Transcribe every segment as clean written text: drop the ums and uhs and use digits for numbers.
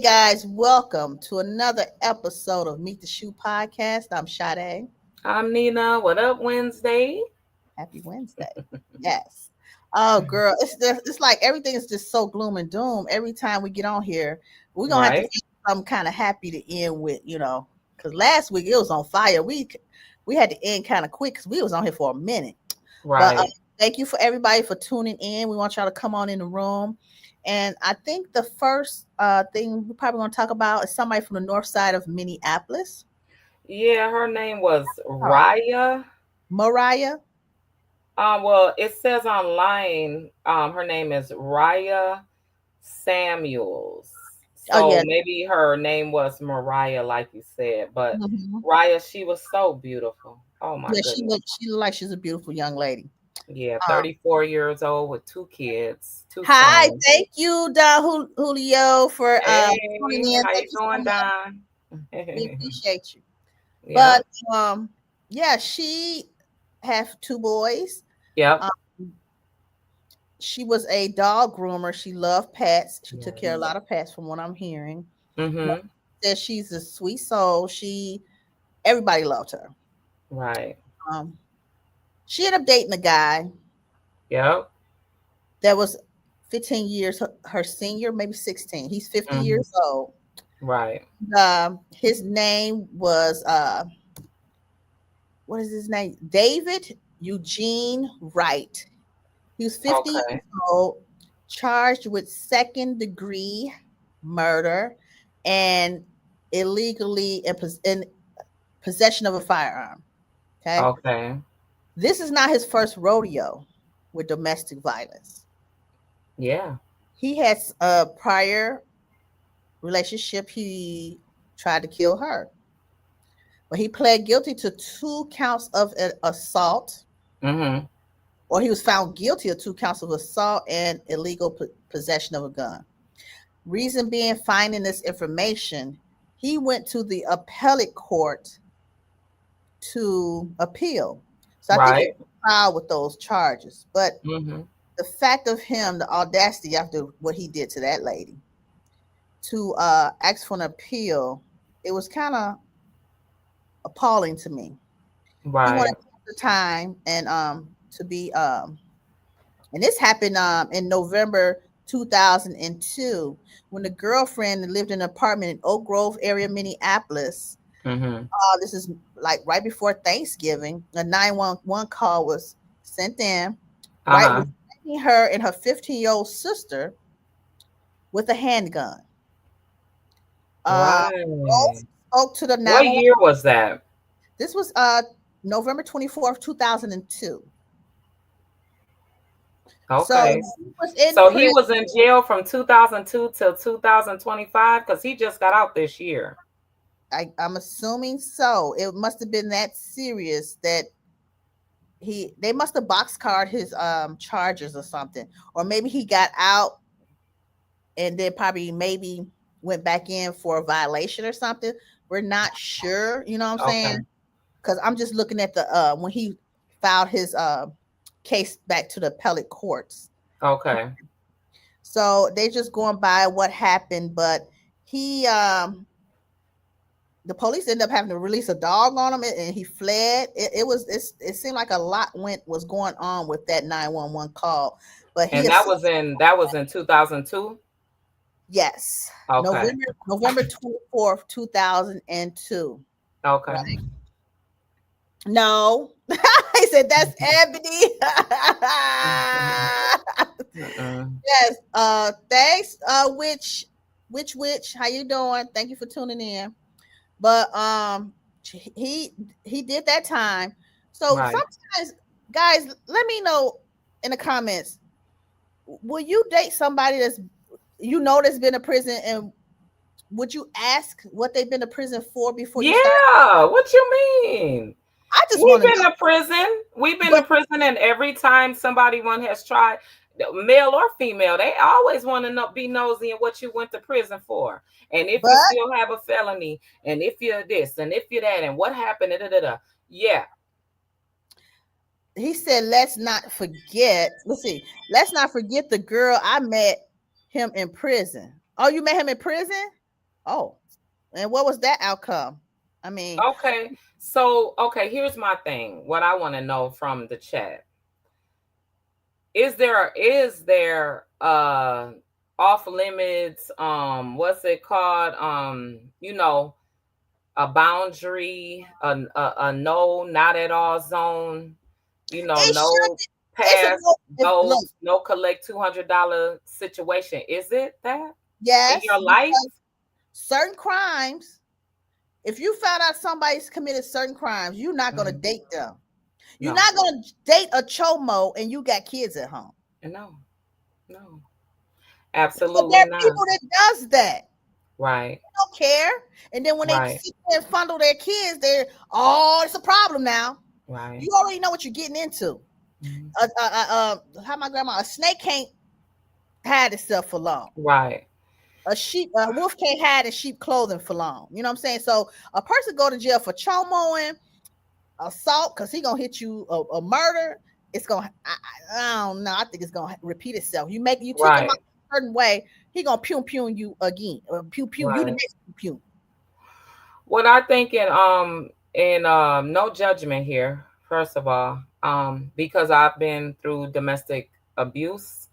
guys, welcome to another episode of Meet the Shoe podcast. I'm Sade. I'm Nina. What up, Wednesday? Happy Wednesday. Yes. Oh, girl, it's like everything is just so gloom and doom. Every time we get on here, we're gonna have to Right, find something kind of happy to end with, because last week it was on fire. We had to end kind of quick because we was on here for a minute. But right. thank you for everybody for tuning in. We want y'all to come on in the room. And I think the first thing we're probably going to talk about is somebody from the north side of Minneapolis. Yeah, her name was All right. Raya. Mariah. Well, it says online, her name is Raya Samuels. Oh, So yeah. maybe her name was Mariah, like you said. But Mhm. Raya, she was so beautiful. Oh my Yeah, goodness. she look like she's a beautiful young lady. Yeah, Um, 34 years old with two kids, two Hi, sons. thank you, Don Julio, for tuning Hey, in. how Thank you you so doing, much. Don? We appreciate you. Yep, But yeah, she have two boys. yep. Um, she was a dog groomer. She loved pets. She took care of a Yes. lot of pets, from what I'm hearing. Mm-hmm. Says she's a sweet soul. Everybody loved her. Right. Um, she ended up dating a guy Yep. that was 15 years her senior, maybe 16. He's 50 Hmm. years old. Right. His name was what is his name? David Eugene Wright. He was 50 Okay. years old, charged with second degree murder and illegally in possession of a firearm. Okay. Okay. This is not his first rodeo with domestic violence. Yeah. He has a prior relationship. He tried to kill her, but he pled guilty to 2 counts of assault, Hmm. or he was found guilty of 2 counts of assault and illegal possession of a gun. Reason being, finding this information, he went to the appellate court to appeal. So I think he Right. filed with those charges. But Hmm. the fact of him, the audacity after what he did to that lady, to ask for an appeal, it was kind of appalling to me. He wanted Right. to take the time and to be and this happened in November 2002, when the girlfriend lived in an apartment in Oak Grove area, Minneapolis. Hmm. This is like right before Thanksgiving. A 911 call was sent in, right, Uh-huh. reflecting her and her 15-year-old sister with a handgun. Both Right. spoke to the What 911. year was that? This was November 24th, 2002. So Okay. he was in So he prison. was in jail from 2002 till 2025 because he just got out this year. I'm assuming so. It must have been that serious that they must have boxcarred his charges or something. Or maybe he got out and then probably maybe went back in for a violation or something. We're not sure, you know what I'm Okay. saying? Because I'm just looking at the when he filed his case back to the appellate courts. Okay. So they just going by what happened, but he the police ended up having to release a dog on him, and he fled. It seemed like a lot was going on with that 911 call, but he And has, that was in 2002. yes, Okay. November 24th, 2002. Okay. Right. No. He said that's Ebony. Mm-mm. Yes. Thanks. Which how you doing? Thank you for tuning in. But he did that time. So Right. sometimes, guys, let me know in the comments, will you date somebody that's been to prison, and would you ask what they've been to prison for before you start? Yeah. What you mean? I just We've want to been know. to prison. We've been to But prison, and every time somebody one has tried, male or female, they always want to know, be nosy in what you went to prison for, and if you but still have a felony, and if you're this, and if you're that, and what happened. Da, da, da, da. Yeah. he said, let's not forget. Let's see. Let's not forget the girl I met him in prison. Oh, you met him in prison? Oh, and what was that outcome? I mean, Okay. So, okay, here's my thing. What I want to know from the chat. Is there off limits, what's it called? A boundary, a no, not at all zone, it no should. It's a pass, no. If, no, look, no collect $200 situation. Is it that in yes, your life? because certain crimes. If you found out somebody's committed certain crimes, you're not gonna Mhm. date them. You're No, not gonna date a chomo and you got kids at home. no, no, But there absolutely are not. people that does that. Right, Don't care. And then when they right, sit there and fondle their kids, they're oh, it's a problem now. right. You already know what you're getting into. Mhm. How my grandma, a snake can't hide itself for long. Right, A wolf can't hide in sheep clothing for long. You know what I'm saying? So a person go to jail for chomoing, assault, because he gonna hit you a murder. It's gonna I don't know. I think it's gonna repeat itself. You take him out right, a certain way, he gonna pew you again. Pew pew you the right. next pew. What I think in no judgment here, first of all, because I've been through domestic abuse,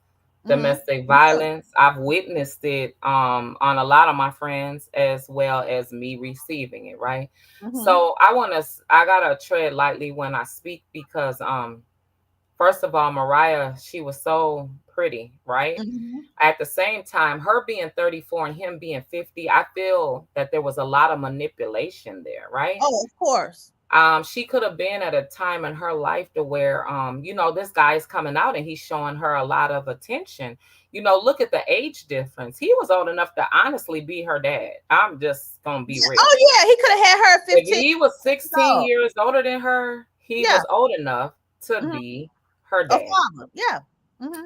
Mm-hmm. domestic Me too. violence. I've witnessed it on a lot of my friends as well as me receiving it, right? Mm-hmm. So I gotta tread lightly when I speak because first of all, Mariah, she was so pretty, right? Mm-hmm. At the same time, her being 34 and him being 50, I feel that there was a lot of manipulation there, right? Oh, of course. She could have been at a time in her life to where, this guy is coming out and he's showing her a lot of attention. Look at the age difference. He was old enough to honestly be her dad. I'm just gonna be Yeah. real. Oh yeah, he could have had her at If 15 he was years 16 old. years older than her, he Yeah. was old enough to Mm-hmm. be her A dad. father. Yeah. Mm-hmm.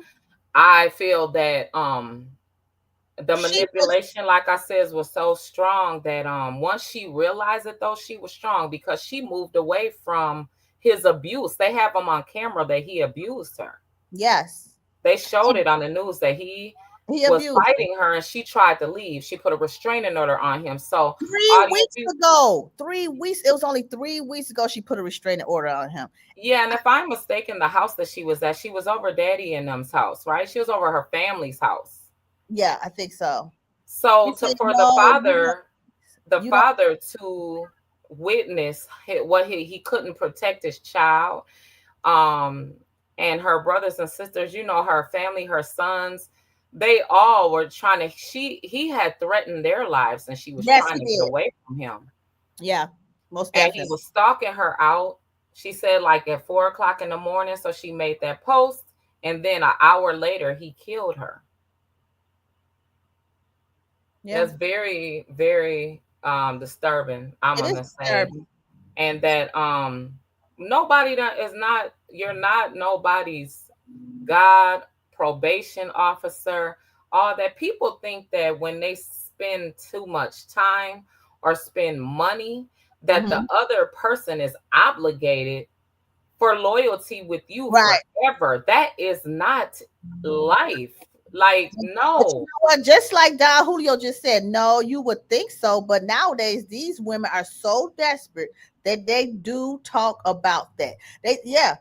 I feel that the She was manipulation, like I said, was so strong that once she realized it, though, she was strong because she moved away from his abuse. They have him on camera that he abused her. yes. They showed And it on the news that he he was abused her. fighting her and she tried to leave. She put a restraining order on him. So Three all the weeks abuse. ago. 3 weeks. It was only 3 weeks ago she put a restraining order on him. Yeah, and if I'm mistaken, the house that she was at, she was over Daddy and them's house, right? She was over her family's house. Yeah, I think so. He So said, for no, the you don't. father to witness what he couldn't protect his child, um and her brothers and sisters, her family, her sons, they all were trying to he had threatened their lives and she was Yes, trying he to get did. away from him, Yeah, most and he definitely. was stalking her out. She said like at 4 o'clock in the morning, so she made that post, and then an hour later he killed her. Yeah, That's very, very disturbing, I'm it is gonna say. disturbing. And that nobody that is not you're not nobody's God, probation officer, all that. People think that when they spend too much time or spend money, that the Hmm. other person is obligated for loyalty with you Right. forever. That is not life. Like, But you no. know what? Just like Don Julio just said, no, you would think so. But nowadays, these women are so desperate that they do talk about that. Yeah.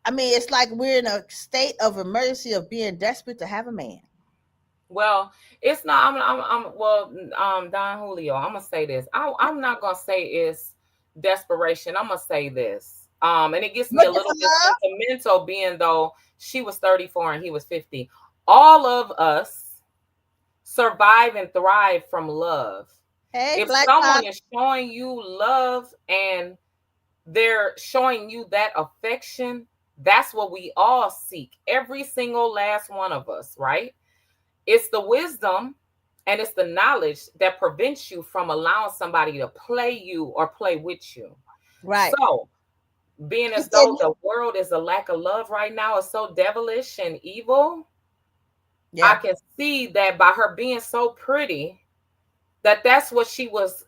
I mean, it's like we're in a state of emergency of being desperate to have a man. Well, it's not. Well, Don Julio. I'm gonna say this. I'm not gonna say it's desperation. I'm gonna say this. And it gets me a Looking for little bit love? sentimental, being though she was 34 and he was 50. All of us survive and thrive from love. Hey, If Black someone Bob. is showing you love and they're showing you that affection, that's what we all seek. Every single last one of us, right? It's the wisdom and it's the knowledge that prevents you from allowing somebody to play you or play with you. Right. So, being He as said, though the world is a lack of love right now, is so devilish and evil, I yeah. can see that by her being so pretty, that's what she was,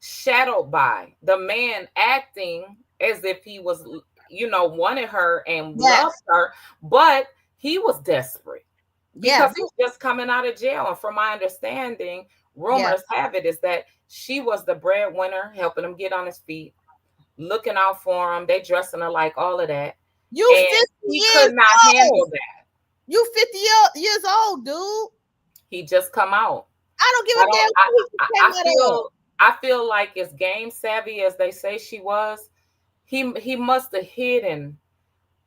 shadowed by. The man acting as if he was, wanted her and loved Yes. her, but he was desperate Yeah. because he was just coming out of jail. And from my understanding, Yeah. rumors have it is that she was the breadwinner, helping him get on his feet, looking out for him. They dressing her like all of that, You and 50 he years could not old. handle that. You 50 years old, dude. He just come out. I don't give I a don't. damn who he came I out of. feel. I feel like as game savvy as they say she was, he must have hidden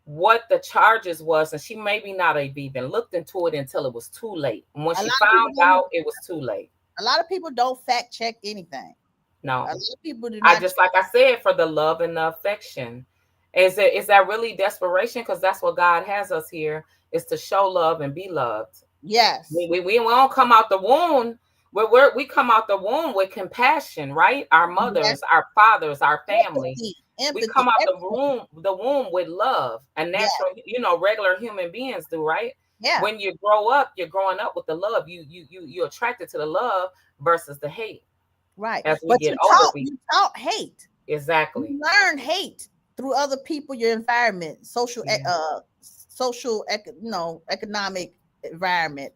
what the charges was, and she maybe not have even looked into it until it was too late. And when A she lot of people found don't. out, it was too late. A lot of people don't fact check anything. A lot No, of people do I not. just like I said, for the love and the affection. Is that really desperation? Because that's what God has us here, is to show love and be loved. Yes. We don't come out the womb. We come out the womb with compassion, right? Our Yes. mothers, our fathers, our family. Empathy. We Empathy. come out Everything. the womb with love, a Yeah. natural, regular human beings do, right? Yeah. When you grow up, you're growing up with the love. You're attracted to the love versus the hate. Right. As we But get older, we you taught hate. exactly. You learn hate through other people, your environment, Yeah. economic environment.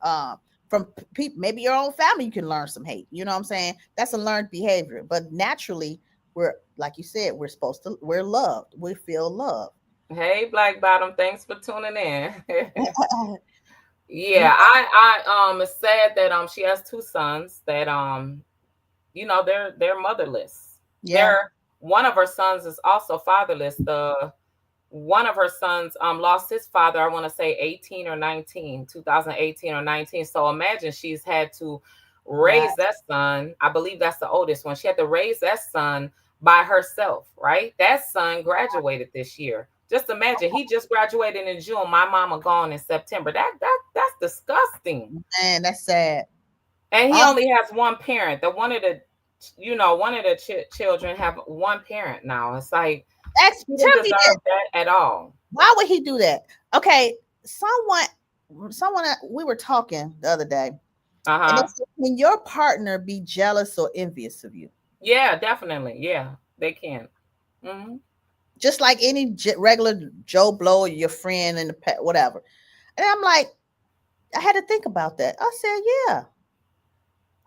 From people, maybe your own family, you can learn some hate. You know what I'm saying? That's a learned behavior. But naturally, we're like you said, we're loved. We feel love. Hey, Black Bottom, thanks for tuning in. You Yeah, I it's sad that she has two sons that they're motherless. yeah, They're One of her sons is also fatherless. The One of her sons lost his father, I want to say 18 or 19, 2018 or 19. So imagine she's had to right, raise that son. I believe that's the oldest one. She had to raise that son by herself, right? That son graduated this year. Just imagine, he just graduated in June. My mama gone in September. That's disgusting. man, that's sad. And he Um, only has one parent. One of the children have one parent now. It's like he didn't tell me this. deserve that at all. Why would he do that? Okay, we were talking the other day, and they Uh-huh. said, can your partner be jealous or envious of you? Yeah, definitely. Yeah, they can. Hmm. Just like any regular Joe Blow or your friend in the pet, whatever. And I'm like, I had to think about that. I said, yeah,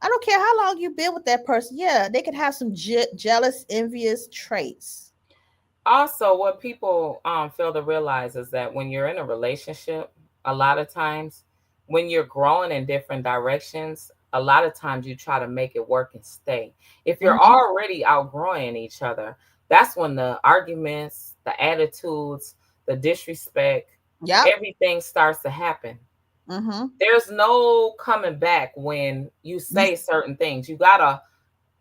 I don't care how long you've been with that person. Yeah, they could have some jealous, envious traits. Also, what people fail to realize is that when you're in a relationship, a lot of times when you're growing in different directions, a lot of times you try to make it work and stay. If you're Hmm. already outgrowing each other, that's when the arguments, the attitudes, the disrespect, Yep. everything starts to happen. Hmm. There's no coming back when you You, say certain things. You gotta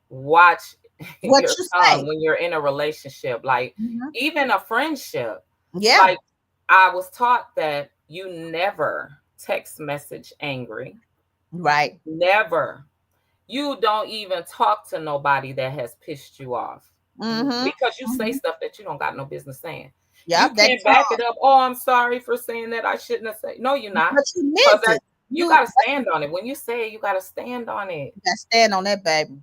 watch what your you tongue say? when you're in a relationship, like Hmm. even a friendship. Yeah. Like, I was taught that you never text message angry. Right. Never. You don't even talk to nobody that has pissed you off, Hmm. because you say Hmm. stuff that you don't got no business saying. You Yep. That can't back it up. Oh, I'm sorry for saying that. I shouldn't have said. No, you're not. but you Because meant it. you You got to stand on it. When you say it, you got to stand on it. got to stand on that, baby.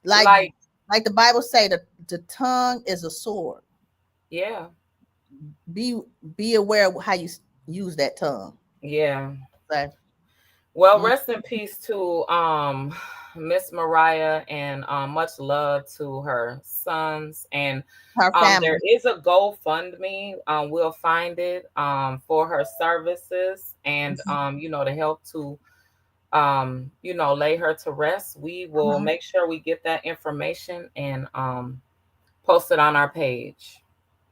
Like Like, like the Bible say, the tongue is a sword. yeah, Be be aware of how you use that tongue. yeah. So, Well, mm, rest in peace to Miss Mariah, and much love to her sons. And her there family. is a GoFundMe. We'll find it for her services, and to help to lay her to rest. We will Mhm. make sure we get that information and post it on our page.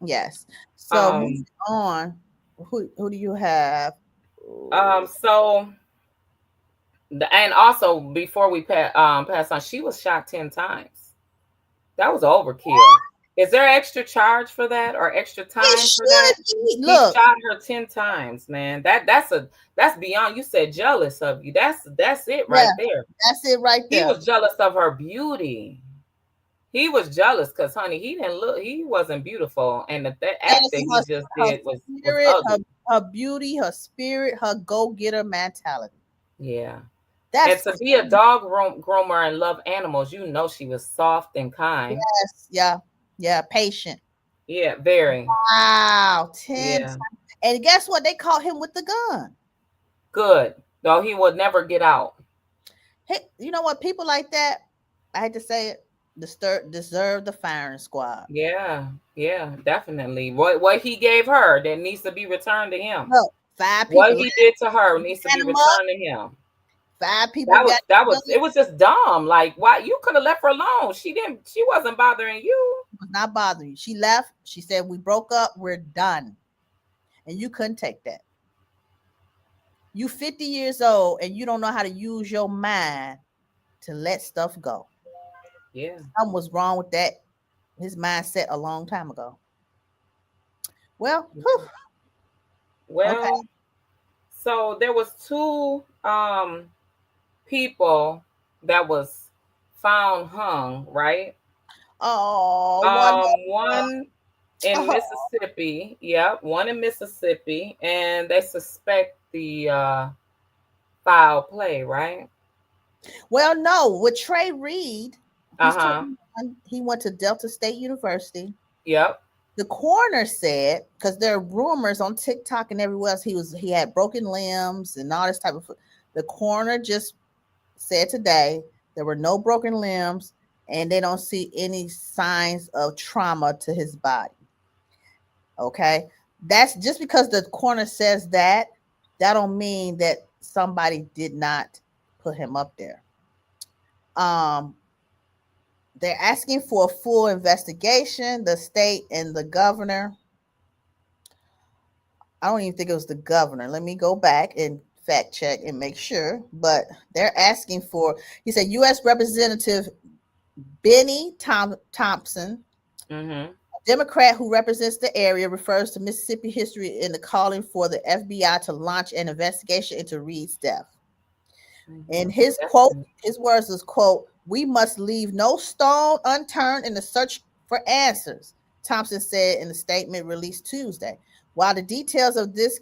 Yes. So moving Um on, who do you have? so and also, before we pass on, she was shot 10 times. That was overkill. Is there extra charge for that or extra It time for that? should be. He Look, shot her 10 times, man. That's beyond. You said jealous of you. That's it right yeah, there. that's it right He there. was jealous of her beauty. He was jealous because, honey, he wasn't beautiful, and the act Jealous that of he just her did was spirit, ugly. her beauty, her spirit, her go getter mentality. Yeah. And That's to be a dog groomer and love animals, she was soft and kind. yes, yeah, yeah, patient. Yeah, very. Wow, 10 times. Yeah. And guess what? They caught him with the gun. Good. Though he would never get out. Hey, you know what? People like that, I hate to say it, deserve the firing squad. Yeah, yeah, definitely. What he gave her that needs to be returned to him. Look, five What people he did to her needs to line be them up. returned to him. Five people That was got that was guns. it was just dumb. Like, why you could have left her alone? She wasn't bothering you. Was not bothering you. She left. She said, "We broke up. We're done," and you couldn't take that. You 50 years old and you don't know how to use your mind to let stuff go. Yeah. Something was wrong with that. His mindset a long time ago. Well, whew, okay. Well, so there was two people that was found hung, right? Oh, one. One in Oh, Mississippi. Yep, one in Mississippi, and they suspect the foul play, right? well, no. With Trey Reed, he's Uh-huh. 21. He went to Delta State University. Yep. The coroner said, because there are rumors on TikTok and everywhere else, he had broken limbs and all this type of. The coroner just said today there were no broken limbs and they don't see any signs of trauma to his body. Okay, that's just because the coroner says that. That don't mean that somebody did not put him up there. Um, they're asking for a full investigation. The state and the governor. I don't even think it was the governor. Let me go back and fact check and make sure. But they're asking for. He said U.S. Representative Benny Thompson, Mm-hmm. a Democrat who represents the area, refers to Mississippi history in the calling for the FBI to launch an investigation into Reed's death. Mm-hmm. And his quote, Definitely. his words was quote, "We must leave no stone unturned in the search for answers," Thompson said in a statement released Tuesday. While the details of this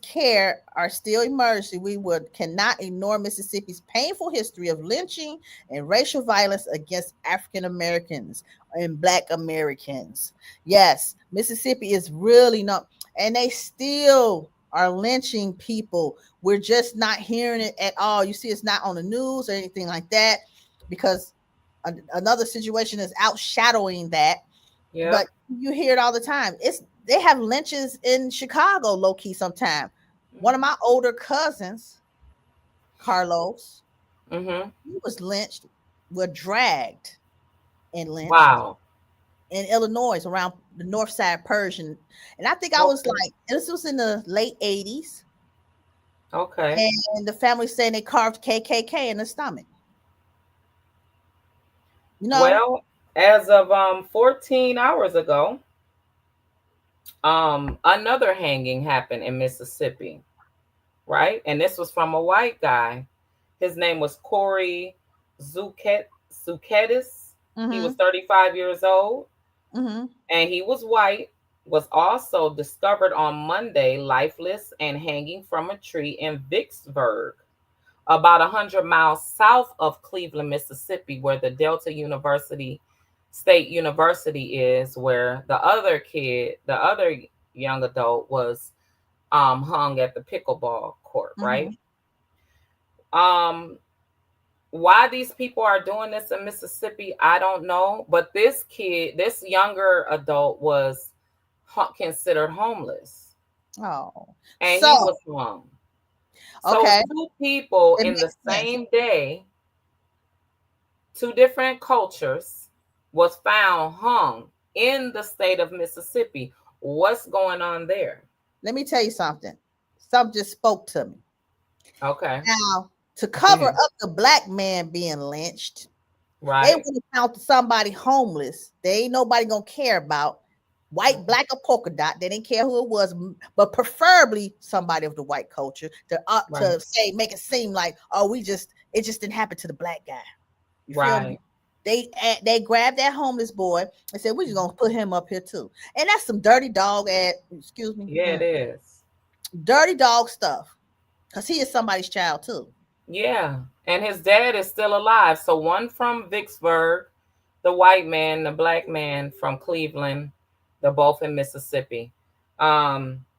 care are still emerging, we would cannot ignore Mississippi's painful history of lynching and racial violence against African Americans and Black Americans. Yes, Mississippi is really not, and they still are lynching people. We're just not hearing it at all. You see, it's not on the news or anything like that because another situation is outshadowing that. But Yep. you hear it all the time. It's they have lynches in Chicago, low key. Sometime one of my older cousins, Carlos, Mm-hmm. he was lynched, were dragged and lynched Wow. in Illinois around the North Side Persian, and I think I was Okay. like this was in the late '80s, Okay. and the family saying they carved KKK in the stomach. You know, Well, as of 14 hours ago, another hanging happened in Mississippi, right? And this was from a white guy. His name was Corey Zucketis. He was mm-hmm, 35 years old mm-hmm, and he was white, was also discovered on Monday lifeless and hanging from a tree in Vicksburg, about 100 miles south of Cleveland, Mississippi, where the Delta University State University is, where the other young adult was hung at the pickleball court, mm-hmm. right? Um, why these people are doing this in Mississippi, I don't know. But this younger adult was considered homeless, Oh, and so he was hung. So okay, two people it in the makes sense. same day, two different cultures, was found hung in the state of Mississippi. What's going on there? Let me tell you something. Something just spoke to me. Okay. Now, to cover up the black man being lynched, they Right. would have found somebody homeless. They ain't nobody gonna care about white, black, or polka dot. They didn't care who it was, but preferably somebody of the white culture Right. to say make it seem like oh it just didn't happen to the black guy. You feel me? Right. They grabbed that homeless boy and said we're just gonna put him up here too, and that's some dirty dog at excuse me, Yeah, it is. dirty dog stuff because he is somebody's child too. Yeah. And his dad is still alive. So one from Vicksburg, the white man, the black man from Cleveland, they're both in Mississippi.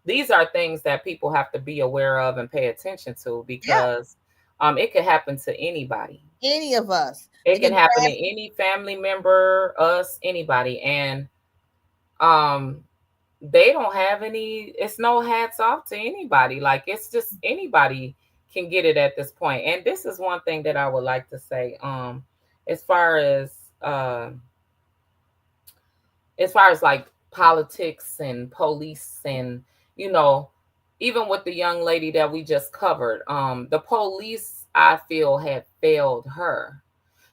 These are things that people have to be aware of and pay attention to Yeah. because It could happen to anybody. Any of us. It They can can happen to grab. any family member, us, anybody. And um they don't have any, it's no hats off to anybody. Like it's just anybody can get it at this point. And this is one thing that I would like to say, as far uh as far as like politics and police and, you know, even with the young lady that we just covered, the police I feel had failed her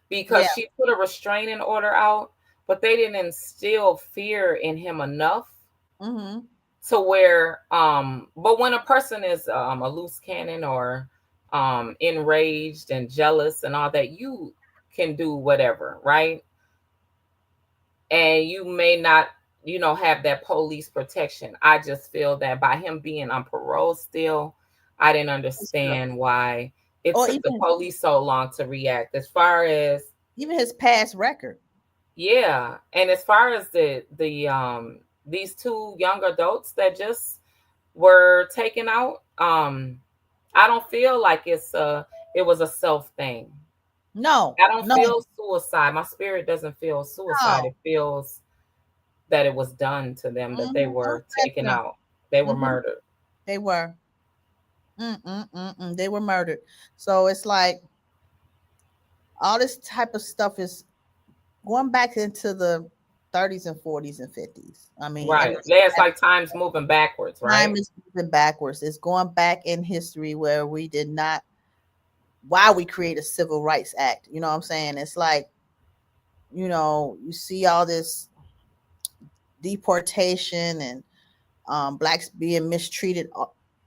Yeah. because she put a restraining order out, but they didn't instill fear in him enough Mm-hmm. to where but when a person is a loose cannon or enraged and jealous and all that, you can do whatever, right? And you may not, you know, have that police protection. I just feel that by him being on parole still, I didn't understand why it Or took the police so long to react. As far as, even his past record. yeah, and as far as these two young adults that just were taken out, I don't feel like it was a self thing. No, I don't no, feel suicide. My spirit doesn't feel suicide. no. It feels that it was done to them, that they Mm-hmm. were taken out. They were Mm-hmm. murdered. They were. Mm-mm-mm-mm. They were murdered. So it's like all this type of stuff is going back into the 30s and 40s and 50s. I mean, and Right. It's like time's moving backwards, time right? is moving backwards. It's going back in history where we did not, why we create a civil rights act. You know what I'm saying? It's like, you see all this deportation and blacks being mistreated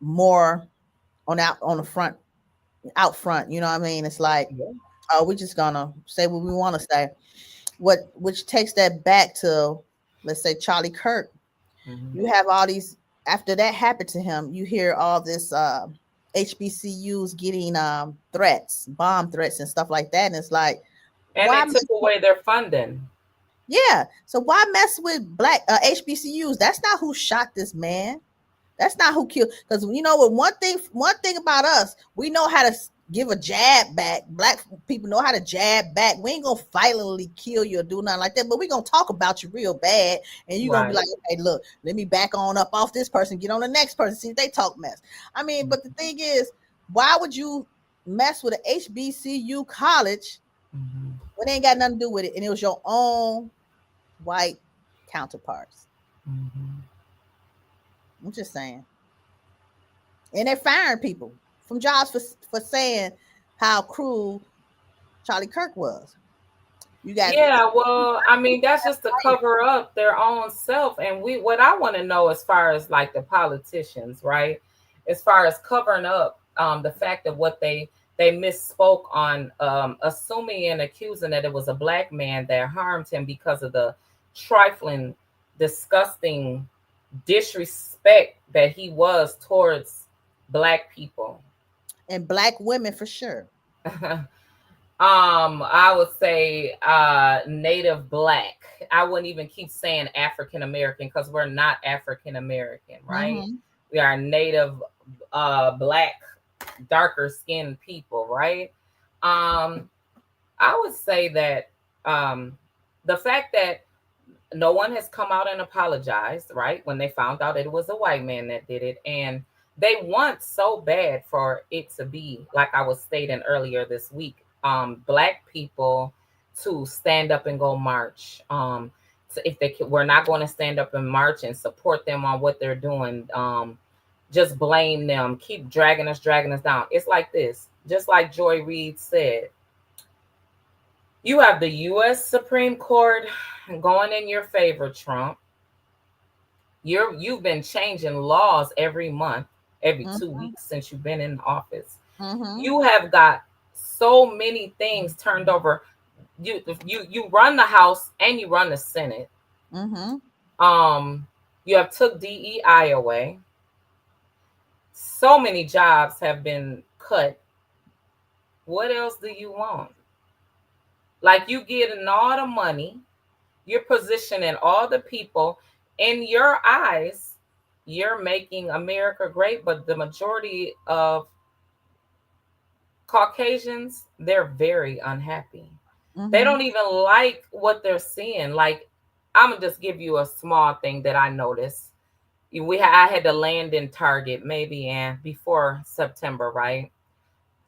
more on the front, out front. You know what I mean? It's like, Yeah. oh, we're just gonna say what we want to say. Which takes that back to, let's say, Charlie Kirk. Hmm. You have all these, after that happened to him, you hear all this HBCUs getting threats, bomb threats and stuff like that. And it's like, And they why took away their funding. yeah. So why mess with black HBCUs? That's not who shot this man. That's not who killed. Because you know what? One thing about us, we know how to give a jab back. Black people know how to jab back. We ain't gonna violently kill you or do nothing like that, but we gonna talk about you real bad, and you're gonna be Right. like, okay, look, let me back on up off this person, get on the next person, see if they talk mess. I mean, but the thing is, why would you mess with an HBCU college Hmm. when they ain't got nothing to do with it, and it was your own white counterparts? Hmm. I'm just saying. And they're firing people from jobs for saying how cruel Charlie Kirk was. You got Yeah, well, I mean, that's just to cover up their own self. And what I want to know, as far as like the politicians, right? As far as covering up the fact of what they misspoke on, assuming and accusing that it was a black man that harmed him because of the trifling, disgusting disrespect that he was towards black people. and black women for sure. I would say native black. I wouldn't even keep saying African American because we're not African American, right? Mm-hmm. We are native black, darker skinned people, right? Um, I would say that the fact that no one has come out and apologized, right? When they found out it was a white man that did it. And they want so bad for it to be, like I was stating earlier this week, black people to stand up and go march. So if we're not going to stand up and march and support them on what they're doing, just blame them, keep dragging us down. It's like this, just like Joy Reid said, you have the U.S. Supreme Court going in your favor, Trump. You've been changing laws every month, every 2 weeks since you've been in office. Mm-hmm. You have got so many things turned over. You run the House and you run the Senate. Mm-hmm. Um, you have took DEI away. So many jobs have been cut. What else do you want? Like you getting all the money, you're positioning all the people in your eyes, you're making America great, but the majority of Caucasians, they're very unhappy. They Mm-hmm. don't even like what they're seeing. Like, I'm gonna just give you a small thing that I noticed. I had to land in Target maybe and before September, right?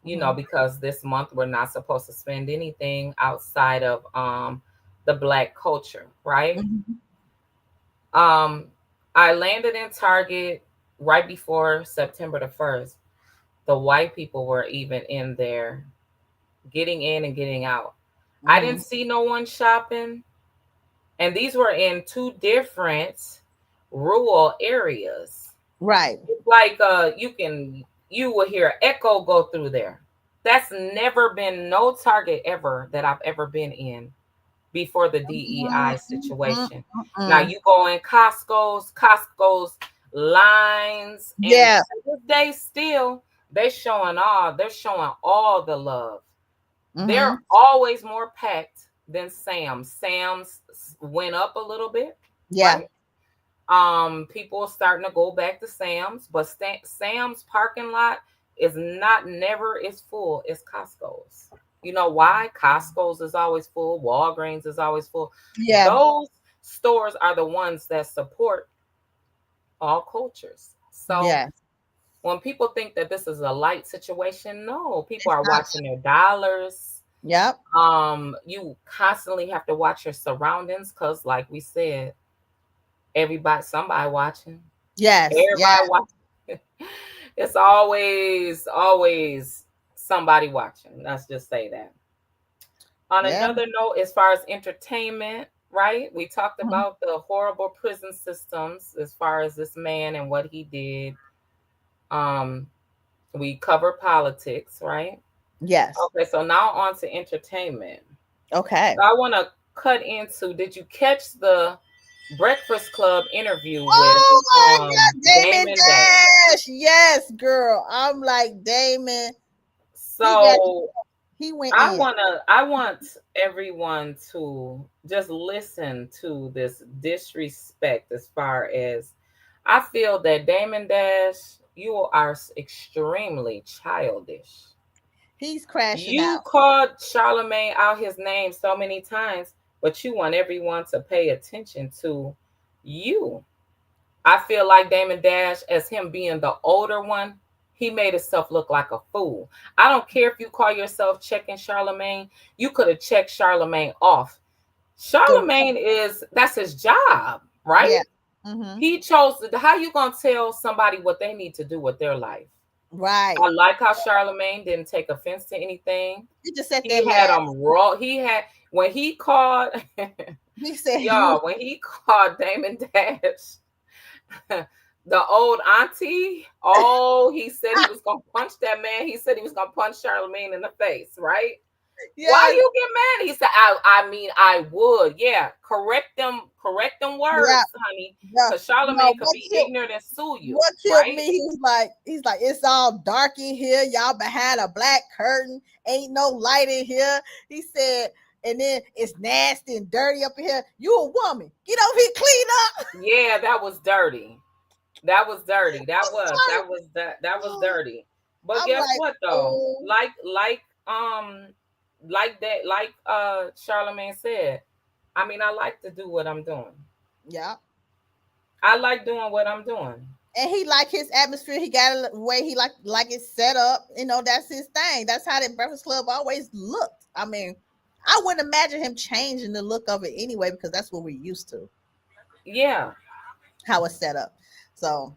Mm-hmm. Because this month we're not supposed to spend anything outside of the black culture, right? Mm-hmm. Um, I landed in Target right before September the 1st. The white people were even in there getting in and getting out. I Mm-hmm. didn't see no one shopping, and these were in two different rural areas. Right. It's like you will hear echo go through there. That's never been no Target ever that I've ever been in before the DEI situation. Now Mm-mm. you go in Costco's lines, and Yeah. to this day still they're showing all the love. They're Mm-hmm. always more packed than Sam's. Sam's went up a little bit, Yeah. right? People are starting to go back to Sam's, but Sam's parking lot is not never as full as Costco's. You know why? Costco's is always full, Walgreens is always full. Yeah. Those stores are the ones that support all cultures. So Yeah. when people think that this is a light situation, no, people It's are not. watching their dollars. Yep. You constantly have to watch your surroundings because, like we said, somebody watching. Yes. Yeah. Everybody watching. It's always somebody watching. Let's just say that. On Yeah. another note, as far as entertainment, right? We talked Mhm. about the horrible prison systems as far as this man and what he did. Um, we cover politics, right? Yes. Okay, so now on to entertainment. Okay. So I want to cut into. Did you catch the Breakfast Club interview with Oh my God, Damon Damon Dash? Dash. Yes, girl. I'm like Damon. He got. So He went I in. wanna I want everyone to just listen to this disrespect as far as I feel that Damon Dash, you are extremely childish. He's crashing You out. called Charlemagne out his name so many times, but you want everyone to pay attention to you. I feel like Damon Dash, as him being the older one, he made himself look like a fool. I don't care if you call yourself checking Charlemagne, you could have checked Charlemagne off. The Charlemagne that's his job, right? yeah. Mm-hmm. He chose how you gonna tell somebody what they need to do with their life? Right. I like how Charlemagne didn't take offense to anything. He just sat there He had laugh. them raw. He had when he called He said, "You." y'all when he called Damon Dash the old auntie. Oh, he said he was gonna punch that man. He said he was gonna punch Charlemagne in the face, right? Why Yes. you get mad? He said, I mean, I would. Yeah, correct them Yeah. words, honey. Yeah. Because No. Charlemagne could be ignorant and sue you, What killed right? me? He's like, it's all dark in here. Y'all behind a black curtain. Ain't no light in here. He said, and then it's nasty and dirty up in here. You a woman. Get over here, clean up. Yeah, that was dirty. That was dirty. I'm That was like, dirty. But I'm guess like, what though? oh, Like Charlemagne said, I mean, I like to do what I'm doing. yeah. I like doing what I'm doing. And he like his atmosphere. He got a way he like it set up. You know, that's his thing. That's how the Breakfast Club always looked. I mean, I wouldn't imagine him changing the look of it anyway because that's what we're used to. Yeah. How it's set up. So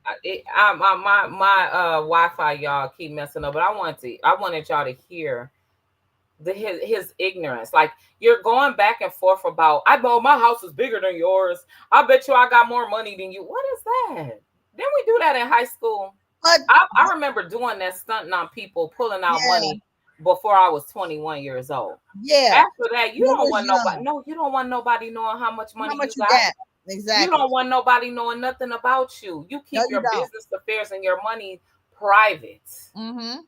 My Wi-Fi y'all keep messing up, but I wanted y'all to hear his ignorance. Like, you're going back and forth about, I know my house is bigger than yours. I bet you I got more money than you. What is that? Didn't we do that in high school? but I remember doing that, stunting on people, pulling out yeah, money before I was 21 years old. yeah. After that, you When don't was want nobody. young. No, you don't want nobody knowing how much How money you much you got. got? You Exactly. don't want nobody knowing nothing about you. You No, keep you your don't. business affairs and your money private. Mm-hmm.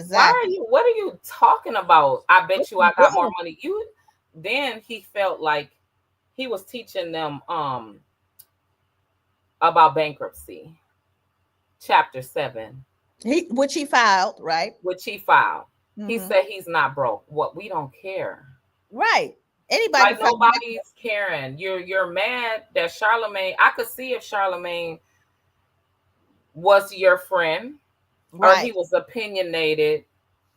Why are Exactly. you What are you talking about? I What bet you you I got more doing? money. You Then he felt like he was teaching them about bankruptcy, chapter 7, Which he filed, right? which he filed. He Mm-hmm. said he's not broke. What, we don't care. Right. Anybody Like can find out. nobody's caring. You're mad that Charlemagne. I could see if Charlemagne was your friend or he Right. was opinionated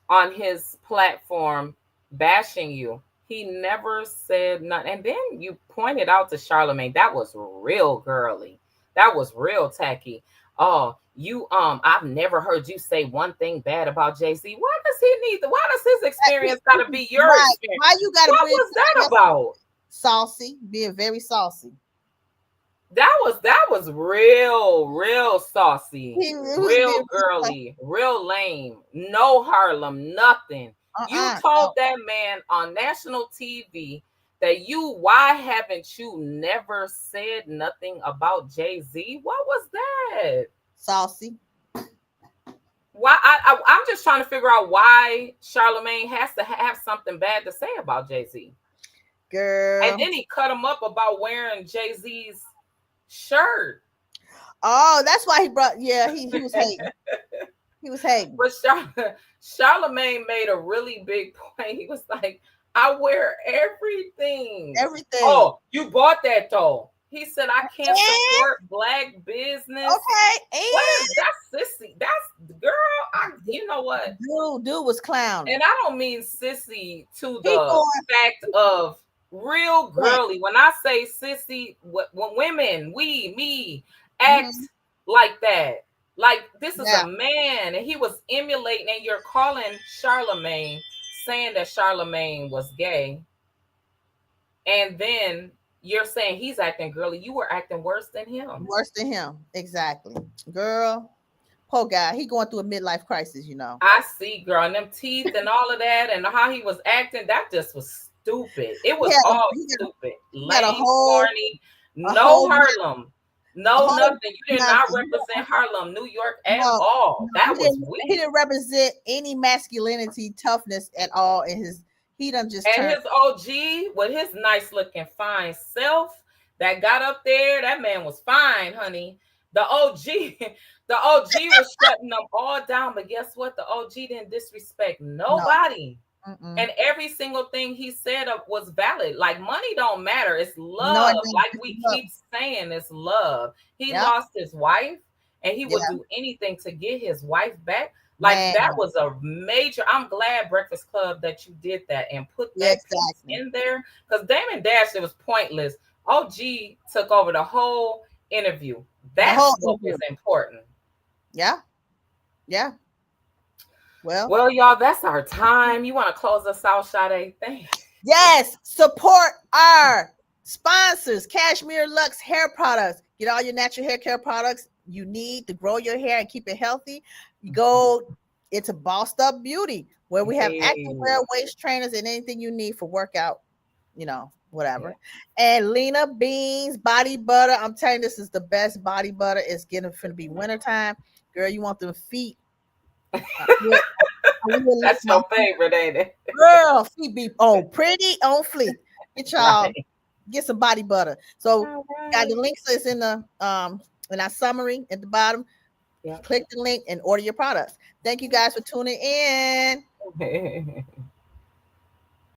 on his platform bashing you. He never said nothing. And then you pointed out to Charlemagne that was real girly. That was real tacky. Oh, you I've never heard you say one thing bad about Jay-Z. Why does he need why does his experience gotta be your Right. experience? Why you gotta What bring was somebody that else about? saucy, being very saucy? That was real saucy, It was being real girly, real lame. No Harlem, nothing. You no. told that man on national TV that why haven't you never said nothing about Jay-Z? What was that? Saucy. Why I'm just trying to figure out why Charlemagne has to have something bad to say about Jay-Z. And Girl. then he cut him up about wearing Jay-Z's shirt. Oh, that's why he brought, yeah, he was hating. He was hating. But Charlemagne made a really big point. He was like, I wear everything. Everything. Oh, you bought that though. He said, I can't And support black business. okay, What is that, sissy? That's girl. You know what? dude was clowning. And I don't mean sissy to He the going fact of real right. girly. When I say sissy, when women, me, act Mhm. like that, like this is Yeah. a man, and he was emulating, and you're calling Charlemagne, saying that Charlemagne was gay, and then you're saying he's acting girly. You were acting worse than him. Worse than him. Exactly. Girl. Poor guy. He going through a midlife crisis, you know. I see, girl, and them teeth and all of that, and how he was acting, that just was stupid. It He was had a all he stupid, had lame, corny, a no whole Harlem, a no whole nothing. You did not nothing. represent Harlem, New York at No, all. no, That was he weak. didn't represent any masculinity, toughness at all in his he done just And turned. his OG with his nice looking fine self that got up there, that man was fine, honey. The OG, the OG was shutting them all down. But guess what? The OG didn't disrespect No. nobody. Mm-mm. And every single thing he said was valid. Like money don't matter. It's No, it love. didn't. Like It's we love. keep saying, it's love. He Yep. lost his wife and he Yeah. would do anything to get his wife back. Like Man. that was a major. I'm glad Breakfast Club that you did that and put Yeah, that piece exactly. in there because Damon Dash, it was pointless. OG took over the whole interview. The whole That's what was interview. important. Yeah. Yeah. Well, Well, y'all, that's our time. You want to close us out, Sade? Thanks. yes. Support our sponsors, Cashmere Lux hair products. Get all your natural hair care products you need to grow your hair and keep it healthy. You go into Bossed Up Beauty, where we have Hey. activewear, waist trainers, and anything you need for workout, Yeah. whatever. And Lena Beans body butter. I'm telling you, this is the best body butter. It's getting to be wintertime. Girl, you want them feet. I will lick That's my your favorite, ain't it? girl feet be on pretty on fleek. Get y'all Right. get some body butter. So All got the right. links is in our summary at the bottom. Yeah. Click the link and order your products. Thank you guys for tuning in.